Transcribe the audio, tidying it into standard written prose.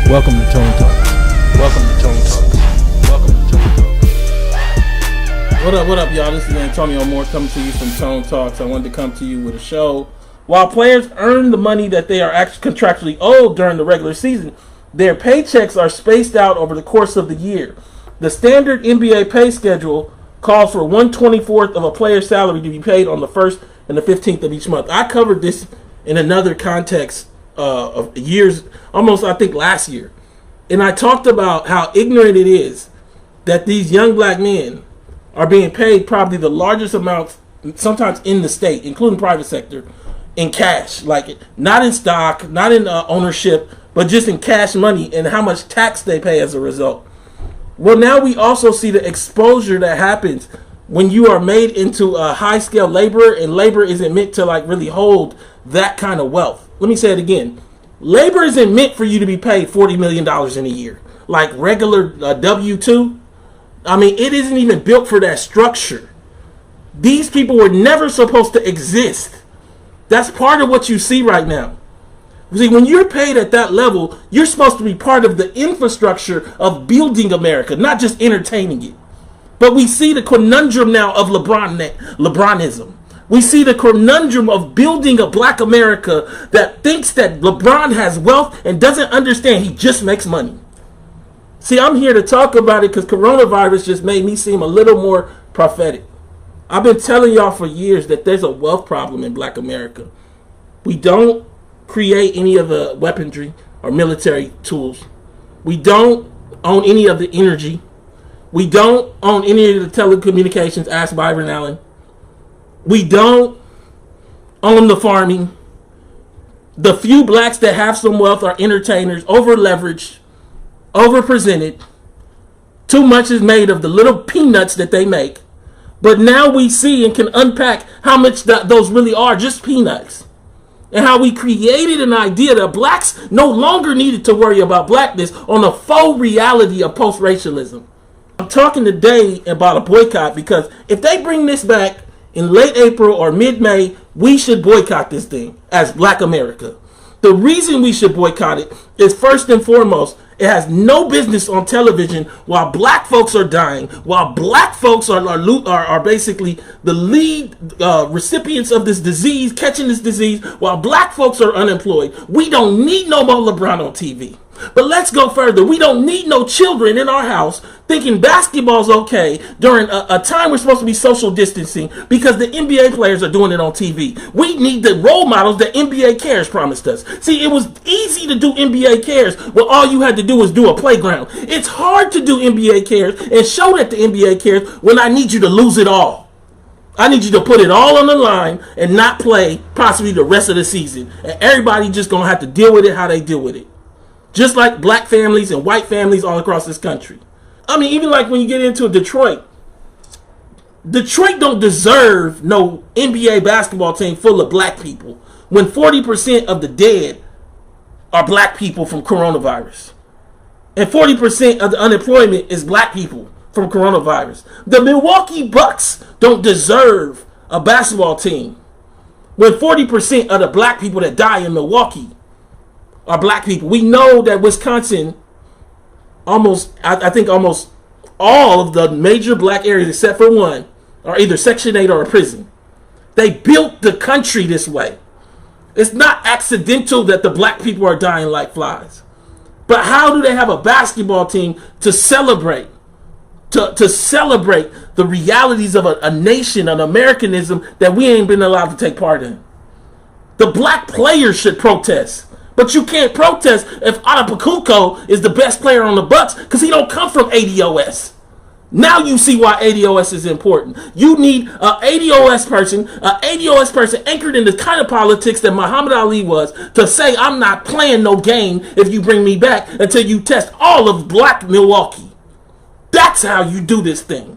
Welcome to ToneTalks. Welcome to ToneTalks. Welcome to ToneTalks. What up, y'all? This is Antonio Moore coming to you from ToneTalks. I wanted to come to you with a show. While players earn the money that they are actually contractually owed during the regular season, their paychecks are spaced out over the course of the year. The standard NBA pay schedule calls for 1/24th of a player's salary to be paid on the 1st and the 15th of each month. I covered this in another context of years, almost I think last year. And I talked about how ignorant it is that these young black men are being paid probably the largest amounts, sometimes in the state, including private sector, in cash. Like, not in stock, not in ownership, but just in cash money, and how much tax they pay as a result. Well, now we also see the exposure that happens when you are made into a high-scale laborer, and labor isn't meant to like really hold that kind of wealth. Let me say it again. Labor isn't meant for you to be paid $40 million in a year, like regular W-2. I mean, it isn't even built for that structure. These people were never supposed to exist. That's part of what you see right now. See, when you're paid at that level, you're supposed to be part of the infrastructure of building America, not just entertaining it. But we see the conundrum now of LeBronism. We see the conundrum of building a black America that thinks that LeBron has wealth and doesn't understand he just makes money. See, I'm here to talk about it because coronavirus just made me seem a little more prophetic. I've been telling y'all for years that there's a wealth problem in black America. We don't create any of the weaponry or military tools. We don't own any of the energy. We don't own any of the telecommunications, ask Byron Allen. We don't own the farming. The few blacks that have some wealth are entertainers, over-leveraged, over-presented. Too much is made of the little peanuts that they make. But now we see and can unpack how much those really are, just peanuts. And how we created an idea that blacks no longer needed to worry about blackness on a faux reality of post-racialism. I'm talking today about a boycott because if they bring this back in late April or mid-May, we should boycott this thing as black America. The reason we should boycott it is first and foremost, it has no business on television while black folks are dying, while black folks are basically the lead recipients of this disease, catching this disease, while black folks are unemployed. We don't need no more LeBron on TV. But let's go further. We don't need no children in our house thinking basketball's okay during a time we're supposed to be social distancing because the NBA players are doing it on TV. We need the role models that NBA Cares promised us. See, it was easy to do NBA Cares when all you had to do was do a playground. It's hard to do NBA Cares and show that the NBA cares when I need you to lose it all. I need you to put it all on the line and not play possibly the rest of the season. And everybody just going to have to deal with it how they deal with it. Just like black families and white families all across this country. I mean, even like when you get into Detroit don't deserve no NBA basketball team full of black people when 40% of the dead are black people from coronavirus. And 40% of the unemployment is black people from coronavirus. The Milwaukee Bucks don't deserve a basketball team when 40% of the black people that die in Milwaukee are black people. We know that Wisconsin, I think almost all of the major black areas except for one are either Section 8 or a prison. They built the country this way. It's not accidental that the black people are dying like flies. But how do they have a basketball team to celebrate? To celebrate the realities of a nation, an Americanism that we ain't been allowed to take part in. The black players should protest. But you can't protest if Adapukuko is the best player on the Bucks because he don't come from ADOS. Now you see why ADOS is important. You need an ADOS person anchored in the kind of politics that Muhammad Ali was to say, I'm not playing no game if you bring me back until you test all of black Milwaukee. That's how you do this thing.